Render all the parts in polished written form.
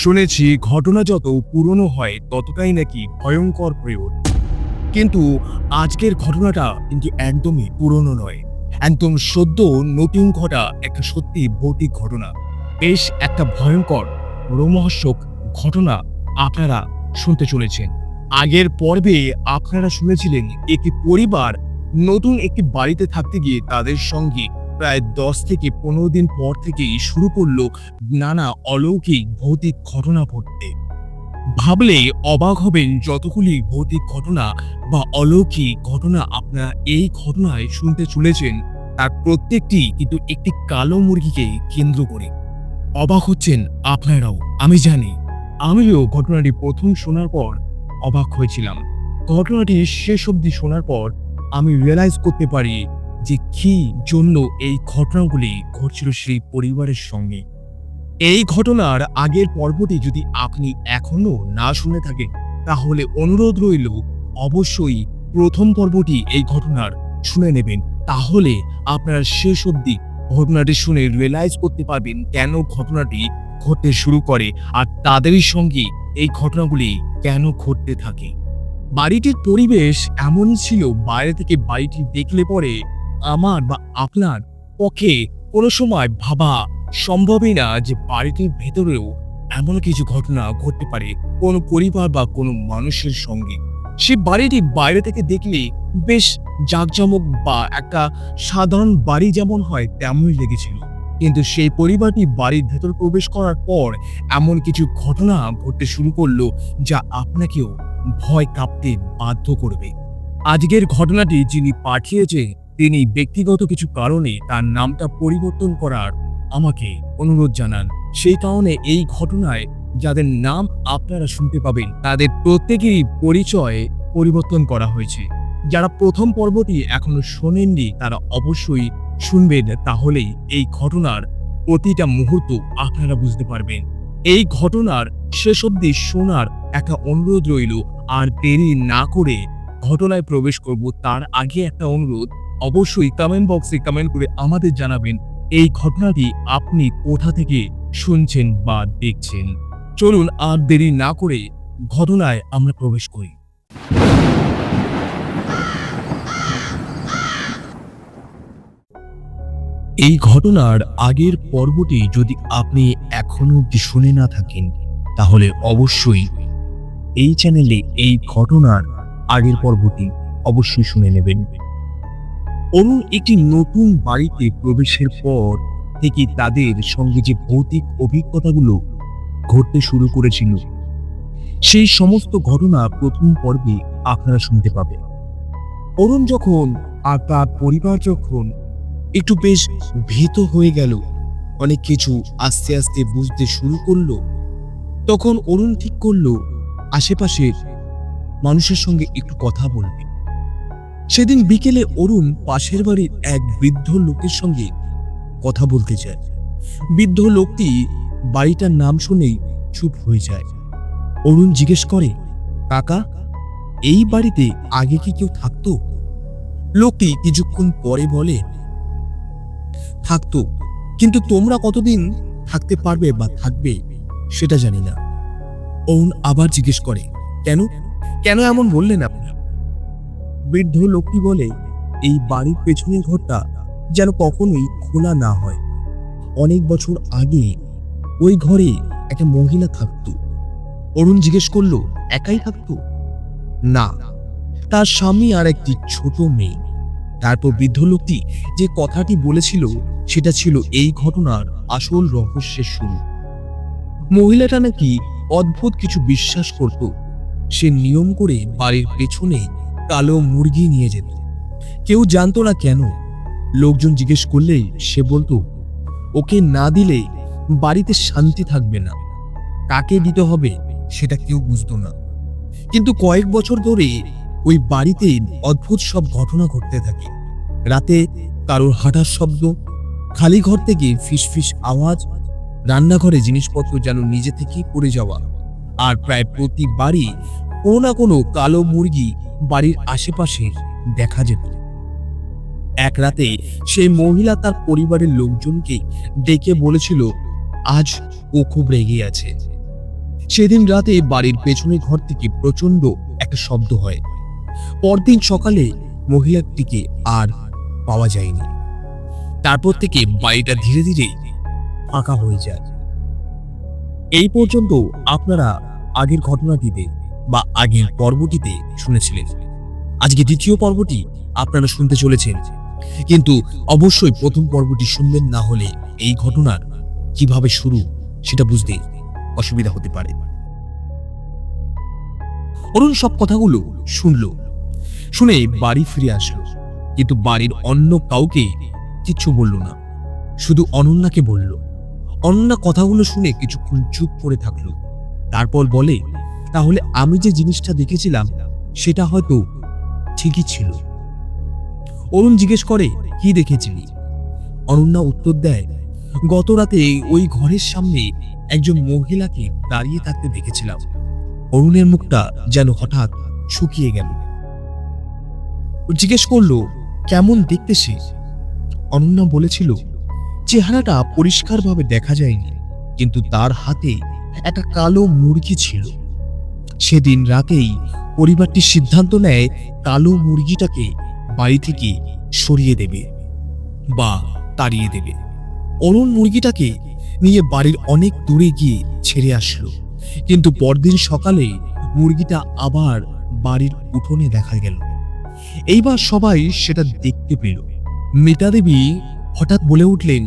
শুনেছি ঘটনা যত পুরনো হয় ততটাই নাকি ভয়ঙ্কর হয়ে ওঠে। কিন্তু আজকের ঘটনাটা কিন্তু একদমই পুরনো নয়। একদম সদ্য নতুন ঘটা একটা সত্যি ভৌতিক ঘটনা। বেশ একটা ভয়ঙ্কর রোমহর্ষক ঘটনা আপনারা শুনতে চলেছেন। আগের পর্বে আপনারা শুনেছিলেন একটি পরিবার নতুন একটি বাড়িতে থাকতে গিয়ে তাদের সঙ্গে প্রায় ১০ থেকে ১৫ দিন পর থেকেই শুরু করলো নানা অলৌকিক ভৌতিক ঘটনা ঘটতে। ভাবলে অবাক হবেন যতগুলি ভৌতিক ঘটনা বা অলৌকিক ঘটনা আপনারা এই ঘটনায় শুনতে চলেছেন, তার প্রত্যেকটি কিন্তু একটি কালো মুরগিকে কেন্দ্র করে। অবাক হচ্ছেন আপনারাও, আমি জানি। আমিও ঘটনাটি প্রথম শোনার পর অবাক হয়েছিলাম। ঘটনাটি শেষ অবধি শোনার পর আমি রিয়ালাইজ করতে পারি যে কি জন্য এই ঘটনাগুলি ঘটছিল সেই পরিবারের সঙ্গে। এই ঘটনার আগের পর্বটি যদি আপনি এখনো না শুনে থাকেন, তাহলে অনুরোধ রইল অবশ্যই প্রথম পর্বটি এই ঘটনার শুনে নেবেন। তাহলে আপনারা শেষ অবধি ঘটনাটি শুনে রিয়েলাইজ করতে পারবেন কেন ঘটনাটি ঘটতে শুরু করে আর তাদেরই সঙ্গে এই ঘটনাগুলি কেন ঘটতে থাকে। বাড়িটির পরিবেশ এমনই ছিল, বাইরে থেকে বাড়িটি দেখলে পরে আমার বা আপনার পক্ষে কোনো সময় ভাবা সম্ভবই না যে বাড়িটির ভেতরেও এমন কিছু ঘটনা ঘটতে পারে কোনো পরিবার বা কোনো মানুষের সঙ্গে। সে বাড়িটি বাইরে থেকে দেখলে বেশ জাঁকজমক বা একটা সাধারণ বাড়ি যেমন হয় তেমনই লেগেছিল, কিন্তু সেই পরিবারটি বাড়ির ভেতর প্রবেশ করার পর এমন কিছু ঘটনা ঘটতে শুরু করলো যা আপনাকেও ভয় কাঁপতে বাধ্য করবে। আজকের ঘটনাটি যিনি পাঠিয়েছে তিনি ব্যক্তিগত কিছু কারণে তার নামটা পরিবর্তন করার আমাকে অনুরোধ জানান। সেই কারণে এই ঘটনায় যাদের নাম আপনারা শুনতে পাবেন তাদের প্রত্যেকেরই পরিচয় পরিবর্তন করা হয়েছে। যারা প্রথম পর্বটি এখনো শোনেননি তারা অবশ্যই শুনবেন, তাহলেই এই ঘটনার প্রতিটা মুহূর্ত আপনারা বুঝতে পারবেন। এই ঘটনার শেষ অবধি শোনার একটা অনুরোধ রইল। আর দেরি না করে ঘটনায় প্রবেশ করব তার আগে একটা অনুরোধ, অবশ্যই কমেন্ট বক্সে কমেন্ট করে আমাদের জানাবেন এই ঘটনাটি আপনি কোথা থেকে শুনছেন বা দেখছেন। চলুন আর দেরি না করে ঘটনায় আমরা প্রবেশ করি। এই ঘটনার আগের পর্বটি যদি আপনি এখনো অবধি শুনে না থাকেন, তাহলে অবশ্যই এই চ্যানেলে এই ঘটনার আগের পর্বটি অবশ্যই শুনে নেবেন। অরুণ একটি নতুন বাড়িতে প্রবেশের পর থেকে তাদের সঙ্গে যে ভৌতিক অভিজ্ঞতাগুলো ঘটতে শুরু করেছিল, সেই সমস্ত ঘটনা প্রথম পর্বে আপনারা শুনতে পাবেন। অরুণ যখন আর তার পরিবার যখন একটু বেশ ভীত হয়ে গেল, অনেক কিছু আস্তে আস্তে বুঝতে শুরু করলো, তখন অরুণ ঠিক করলো আশেপাশের মানুষের সঙ্গে একটু কথা বলবে। সেদিন বিকেলে অরুণ পাশের বাড়ির এক বৃদ্ধ লোকের সঙ্গে কথা বলতে চায়। বৃদ্ধ লোকটি বাড়িটার নাম শুনেই চুপ হয়ে যায়। অরুণ জিজ্ঞেস করে, কাকা, এই বাড়িতে আগে কি কেউ থাকতো? লোকটি কিছুক্ষণ পরে বলে, থাকতো, কিন্তু তোমরা কতদিন থাকতে পারবে বা থাকবে সেটা জানি না। অরুণ আবার জিজ্ঞেস করে, কেন কেন এমন বললেন আপনি? বৃদ্ধ লোকটি বলে, এই বাড়ির পেছনের ঘরটা যেন কখনোই খোলা না হয়। অনেক বছর আগে ওই ঘরে একটা মহিলা থাকতো। অরুণ জিজ্ঞেস করলো, একাই থাকতো? না, তার স্বামী আর একটি ছোট মেয়ে। তারপর বৃদ্ধ লোকটি যে কথাটি বলেছিল সেটা ছিল এই ঘটনার আসল রহস্যের শুরু। মহিলাটা নাকি অদ্ভুত কিছু বিশ্বাস করত। সে নিয়ম করে বাড়ির পেছনে কালো মুরগি নিয়ে যেত। কেউ জানতো না কেন। লোকজন জিজ্ঞেস করলেই সে বলতো, ওকে না দিলে বাড়িতে শান্তি থাকবে না। কাকে দিতে হবে সেটা কেউ বুঝতো না। কিন্তু কয়েক বছর ধরে ওই বাড়িতে অদ্ভুত সব ঘটনা ঘটতে থাকে। রাতে কারোর হাঁটার শব্দ, খালি ঘর থেকে ফিসফিস আওয়াজ, রান্নাঘরে জিনিসপত্র যেন নিজে থেকেই পড়ে যাওয়া, আর প্রায় প্রতিবারই কোনো না কোনো কালো মুরগি বাড়ির আশেপাশে দেখা যেত। এক রাতে সেই মহিলা তার পরিবারের লোকজনকে ডেকে বলেছিল, আজ ও খুব রেগে আছে। সেদিন রাতে বাড়ির পেছনের ঘর থেকে প্রচন্ড একটা শব্দ হয়। পরদিন সকালে মহিলাটিকে আর পাওয়া যায়নি। তারপর থেকে বাড়িটা ধীরে ধীরে ফাঁকা হয়ে যায়। এই পর্যন্ত আপনারা আগের ঘটনাটিতে বা আগের পর্বটিতে শুনেছিলেন। আজকে দ্বিতীয় পর্বটি আপনারা শুনতে চলেছেন, কিন্তু অবশ্যই প্রথম পর্বটি শুনবেন, না হলে এই ঘটনার কিভাবে শুরু সেটা বুঝতে অসুবিধা হতে পারে। অরুণ সব কথাগুলো শুনে বাড়ি ফিরে আসলো, কিন্তু বাড়ির অন্য কাউকে কিচ্ছু বলল না, শুধু অনন্যাকে বলল। অনন্যা কথাগুলো শুনে কিছুক্ষণ চুপ করে থাকলো, তারপর বলে, তাহলে আমি যে জিনিসটা দেখেছিলাম সেটা হয়তো ঠিকই ছিল। অরুণ জিজ্ঞেস করে, কি দেখেছিলি? অনন্যা উত্তর দেয়, গত রাতে ওই ঘরের সামনে একজন মহিলাকে দাঁড়িয়ে থাকতে দেখেছিলাম। অরুণের মুখটা যেন হঠাৎ শুকিয়ে গেল। জিজ্ঞেস করলো, কেমন দেখতে সে? অনন্যা বলেছিল, চেহারাটা পরিষ্কারভাবে দেখা যায়নি, কিন্তু তার হাতে একটা কালো মুরগি ছিল। সেদিন রাতেই পরিবারটি সিদ্ধান্ত নেয় কালো মুরগিটাকে বাড়ি থেকে সরিয়ে দেবে বা তাড়িয়ে দেবে। অরুণ মুরগিটাকে নিয়ে বাড়ির অনেক দূরে গিয়ে ছেড়ে আসলো, কিন্তু পরদিন সকালে মুরগিটা আবার বাড়ির উঠোনে দেখা গেল। এইবার সবাই সেটা দেখতে পেল। মিতা দেবী হঠাৎ বলে উঠলেন,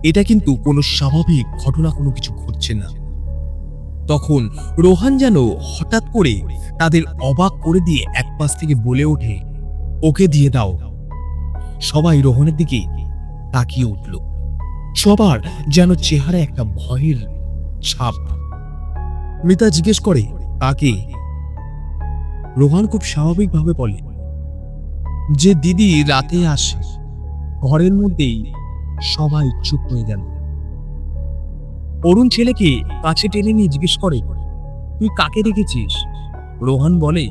এটা কিন্তু কোনো স্বাভাবিক ঘটনা, কোনো কিছু ঘটছে না। তখন রোহান যেন হঠাৎ করে তাদের অবাক করে দিয়ে এক পাশ থেকে বলে ওঠে, ওকে দিয়ে দাও। সবাই রোহনের দিকে তাকিয়ে উঠল। সবার যেন চেহারা একটা ভয়ের ছাপ। মিতা জিজ্ঞেস করে, কাকে? রোহান খুব স্বাভাবিকভাবে বলে, যে দিদি রাতে আসে। ঘরের মধ্যেই সবাই চুপ হয়ে গেল। অরুণ ছেলেকে কাছে টেনে নিয়ে জিজ্ঞেস করে, তুই কাকে দেখেছিস? রোহান বলে,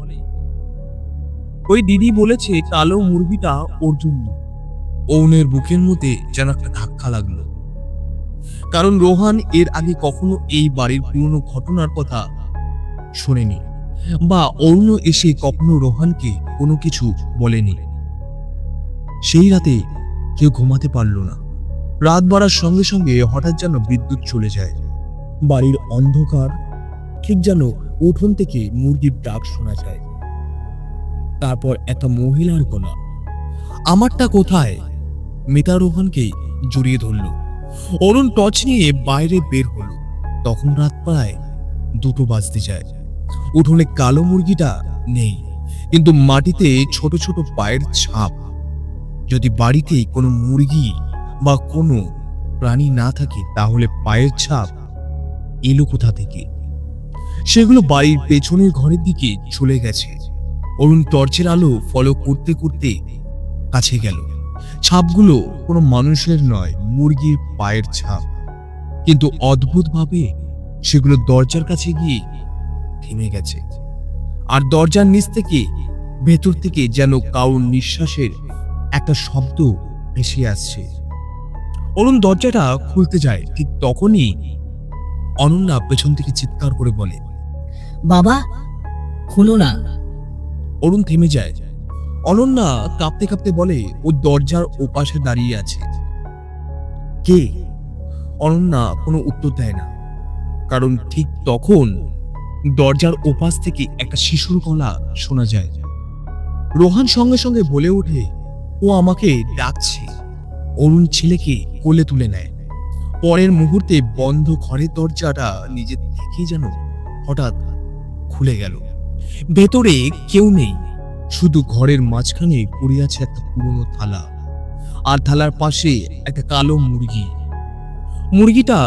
ওই দিদি বলেছে কালো মুরগিটা ওর জন্য। অরুণের বুকের মধ্যে যেন একটা ধাক্কা লাগলো, কারণ রোহান এর আগে কখনো এই বাড়ির পুরনো ঘটনার কথা শোনেনি, বা অরুণ এসে কখনো রোহানকে কোনো কিছু বলেনি। সেই রাতে কেউ ঘুমাতে পারল না। রাত বাড়ার সঙ্গে সঙ্গে হঠাৎ যেন বিদ্যুৎ চলে যায়। বাড়ির অন্ধকার, ঠিক যেন উঠোন থেকে মুরগির ডাক শোনা যায়। তারপর একটা মহিলার গলা, আমারটা কোথায়? মিতা রোহানকে জড়িয়ে ধরল। অরুণ টর্চ নিয়ে বাইরে বের হলো। তখন রাত প্রায় 2টো বাজতে যায়। উঠোনে কালো মুরগিটা নেই, কিন্তু মাটিতে ছোট ছোট পায়ের ছাপ। যদি বাড়িতে কোনো মুরগি বা কোনো প্রাণী না থাকে, তাহলে পায়ের ছাপ এলো কোথা থেকে? সেগুলো বাড়ির পেছনের ঘরের দিকে চলে গেছে। অরুণ টর্চের আলো ফলো করতে করতে কাছে গেল। ছাপগুলো কোনো মানুষের নয়, মুরগির পায়ের ছাপ। কিন্তু অদ্ভুতভাবে সেগুলো দরজার কাছে গিয়ে থেমে গেছে। আর দরজার নিচ থেকে, ভেতর থেকে যেন কারোর নিঃশ্বাসের একটা শব্দ ভেসে আসছে। অরুণ দরজাটা খুলতে যায়, ঠিক তখনই অনন্যা পেছন থেকে চিৎকার করে বলে, বাবা, খুলো না। অরুণ থেমে যায়। অনন্যা কাঁপতে কাঁপতে বলে, ও দরজার ওপাশে দাঁড়িয়ে আছে। কে? অনন্যা কোনো উত্তর দেয় না, কারণ ঠিক তখন দরজার ওপাশ থেকে একটা শিশুর গলা শোনা যায়। রোহান সঙ্গে সঙ্গে বলে ওঠে, ও আমাকে ডাকছে। অরুণ ছেলেকে কোলে তুলে নেয়। পরের মুহূর্তে বন্ধ ঘরের দরজাটা নিজে থেকেই যেন হঠাৎ খুলে গেল। ভেতরে কেউ নেই, শুধু ঘরের মাঝখানে পড়ে আছে একটা পুরনো থালা, আর থালার পাশে একটা কালো মুরগি। মুরগিটা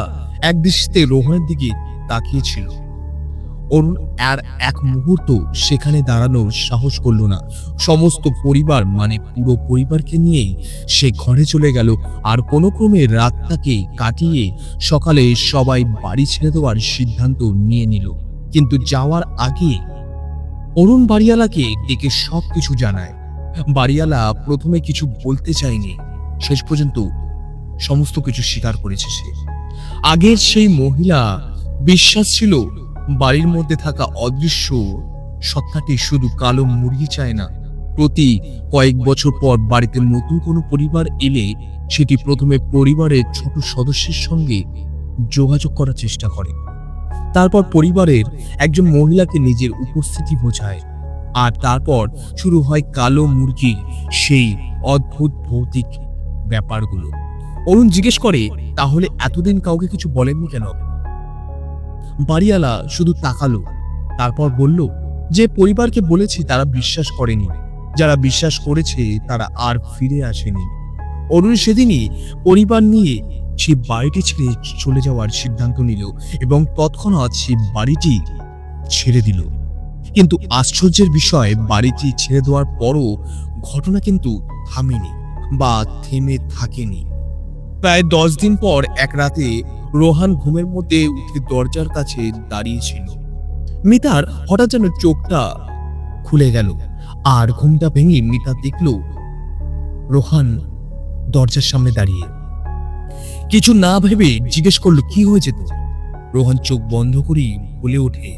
একদৃষ্টিতে রোহনের দিকে তাকিয়েছিল। অরুণ আর এক মুহূর্ত সেখানে দাঁড়ানোর সাহস করল না। সমস্ত পরিবার, মানে পুরো পরিবারকে নিয়েই সে ঘরে চলে গেল। আর কোনো ক্রমে রাতটাকে কাটিয়ে সকালে সবাই বাড়ি ছেড়ে দেওয়ার সিদ্ধান্ত নিয়ে নিল। কিন্তু যাওয়ার আগে অরুণ বাড়িওয়ালাকে ডেকে সবকিছু জানায়। বাড়িওয়ালা প্রথমে কিছু বলতে চায়নি, শেষ পর্যন্ত সমস্ত কিছু স্বীকার করেছে সে। আগের সেই মহিলা বিশ্বাস ছিল বাড়ির মধ্যে থাকা অদৃশ্য সত্তাটি শুধু কালো মুরগি চায় না, প্রতি কয়েক বছর পর বাড়িতে নতুন কোনো পরিবার এলে সেটি প্রথমে পরিবারের ছোট সদস্যের সঙ্গে যোগাযোগ করার চেষ্টা করে। তারপর পরিবারের একজন মহিলাকে নিজের উপস্থিতি বোঝায়, আর তারপর শুরু হয় কালো মুরগির সেই অদ্ভুত ভৌতিক ব্যাপারগুলো। অরুণ জিজ্ঞেস করে, তাহলে এতদিন কাউকে কিছু বলেননি কেন? বাড়িওয়ালা শুধু তাকালো, তারপর বলল, যে পরিবারকে বলেছি তারা বিশ্বাস করেনি, যারা বিশ্বাস করেছে তারা আর ফিরে আসেনি। অরুণ সেদিনই পরিবার নিয়ে সে বাড়িটি ছেড়ে চলে যাওয়ার সিদ্ধান্ত নিল এবং তৎক্ষণাৎ সে বাড়িটি ছেড়ে দিল। কিন্তু আশ্চর্যের বিষয়, বাড়িটি ছেড়ে দেওয়ার পরও ঘটনা কিন্তু থামেনি বা থেমে থাকেনি। প্রায় 10 দিন পর এক রাতে রোহান ঘুমের মধ্যে উঠে দরজার কাছে দাঁড়িয়েছিল। মিতার হঠাৎ যেন চোখটা খুলে গেল, আর ঘুমটা ভেঙে মিতা দেখল রোহান দরজার সামনে দাঁড়িয়ে। কিছু না ভেবে জিজ্ঞেস করলো, কি হয়েছে তো? রোহান চোখ বন্ধ করে বলে ওঠে,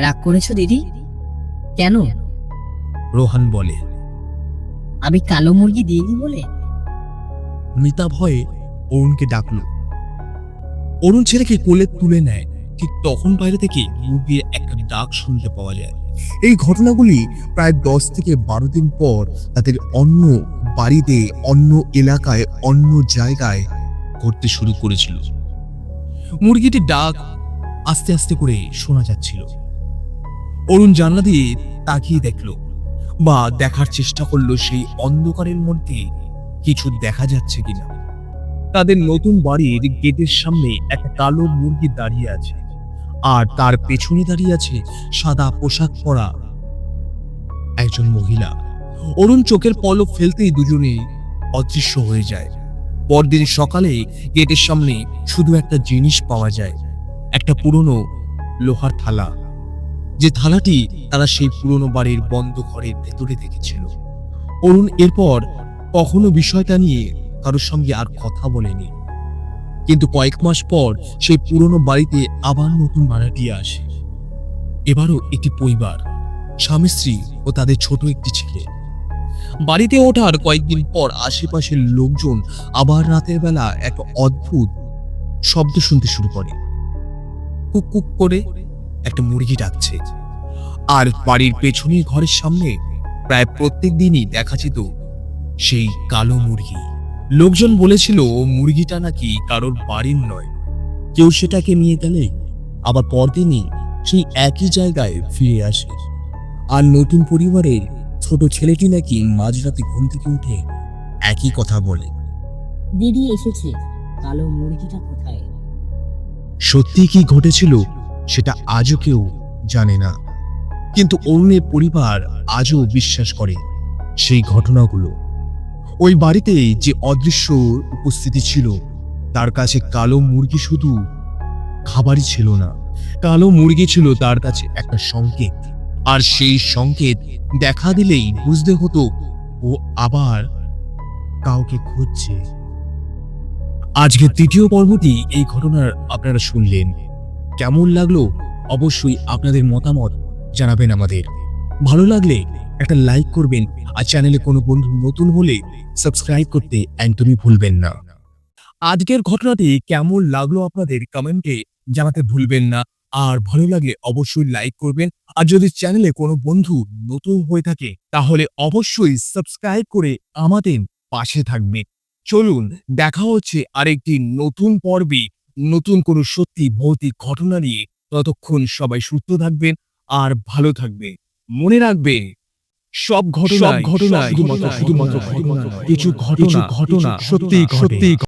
রাগ করেছো দিদি? কেন? রোহান বলে, আমি কালো মুরগি দিইনি বলে? মিতা ভয়ে অরুণকে ডাকলো। অরুণ ছেলেকে কোলে তুলে নেয়। ঠিক তখন বাইরে থেকে মুরগির একটা ডাক শুনতে পাওয়া যায়। এই ঘটনাগুলি প্রায় 10 থেকে 12 দিন পর তাদের অন্য বাড়িতে, অন্য এলাকায়, অন্য জায়গায় ঘটতে শুরু করেছিল। মুরগিটির ডাক আস্তে আস্তে করে শোনা যাচ্ছিল। অরুণ জানলা দিয়ে তাকিয়ে দেখলো বা দেখার চেষ্টা করলো সেই অন্ধকারের মধ্যে কিছু দেখা যাচ্ছে কিনা। তাদের নতুন বাড়ির গেটের সামনে একটা কালো মুরগি দাঁড়িয়ে আছে, আর তার পেছনে দাঁড়িয়ে আছে সাদা পোশাক পরা একজন মহিলা। অরুণ চোখের পলক ফেলতেই দুজনেই অদৃশ্য হয়ে যায়। পরদিন সকালে গেটের সামনে শুধু একটা জিনিস পাওয়া যায়, একটা পুরনো লোহার থালা, যে থালাটি তারা সেই পুরনো বাড়ির বন্ধ ঘরের ভেতরে দেখেছিল। অরুণ এরপর কখনো বিষয়টা নিয়ে কারোর সঙ্গে আর কথা বলেনি। কিন্তু কয়েক মাস পর সেই পুরনো বাড়িতে আবার নতুন ভাড়াটিয়া আসে। এবারও একটি পরিবার, স্বামী স্ত্রী ও তাদের ছোট একটি ছেলে। বাড়িতে ওঠার কয়েকদিন পর আশেপাশের লোকজন আবার রাতের বেলা একটা অদ্ভুত শব্দ শুনতে শুরু করে। কুক কুক করে একটা মুরগি ডাকছে, আর বাড়ির পেছনের ঘরের সামনে প্রায় প্রত্যেক দিনই দেখা যেত সেই কালো মুরগি। লোকজন বলেছিল মুরগিটা নাকি কারোর বাড়ির নয়, কেউ সেটাকে নিয়ে গেলে আবার পরদিনই সেই একই জায়গায় ফিরে আসে। আর নতুন পরিবারের ছোট ছেলেটি নাকি মাঝরাতে ঘুম থেকে উঠে একই কথা বলে, দিদি এসেছে, কালো মুরগিটা কোথায়? সত্যি কি ঘটেছিল সেটা আজও কেউ জানে না, কিন্তু অরুণের পরিবার আজও বিশ্বাস করে সেই ঘটনাগুলো। ওই বাড়িতে যে অদৃশ্য উপস্থিতি ছিল, তার কাছে কালো মুরগি শুধু খাবারই ছিল না, কালো মুরগি ছিল তার কাছে একটা সংকেত, আর সেই সংকেত দেখা দিলেই বুঝতে হতো ও আবার কাউকে খুঁজছে। আজকের তৃতীয় পর্বটি এই ঘটনার আপনারা শুনলেন। কেমন লাগলো অবশ্যই আপনাদের মতামত জানাবেন আমাদের। ভালো লাগলে একটা লাইক করবেন, আর চ্যানেলে কোনো বন্ধু নতুন হলে সাবস্ক্রাইব করতে একদমই ভুলবেন না। আজকের ঘটনাটি কেমন লাগলো আপনাদের কমেন্টে জানাতে ভুলবেন না, আর ভালো লাগলে অবশ্যই লাইক করবেন। আর যদি চ্যানেলে কোনো বন্ধু নতুন হয়ে থাকে তাহলে অবশ্যই সাবস্ক্রাইব করে আমাদের পাশে থাকবেন। চলুন দেখা হচ্ছে আরেকটি নতুন পর্বে, নতুন কোনো সত্যি ভৌতিক ঘটনা নিয়ে। ততক্ষণ সবাই সুস্থ থাকবেন আর ভালো থাকবে। মনে রাখবে, সব ঘটনা শুধুমাত্র কিছু ঘটনা সত্যি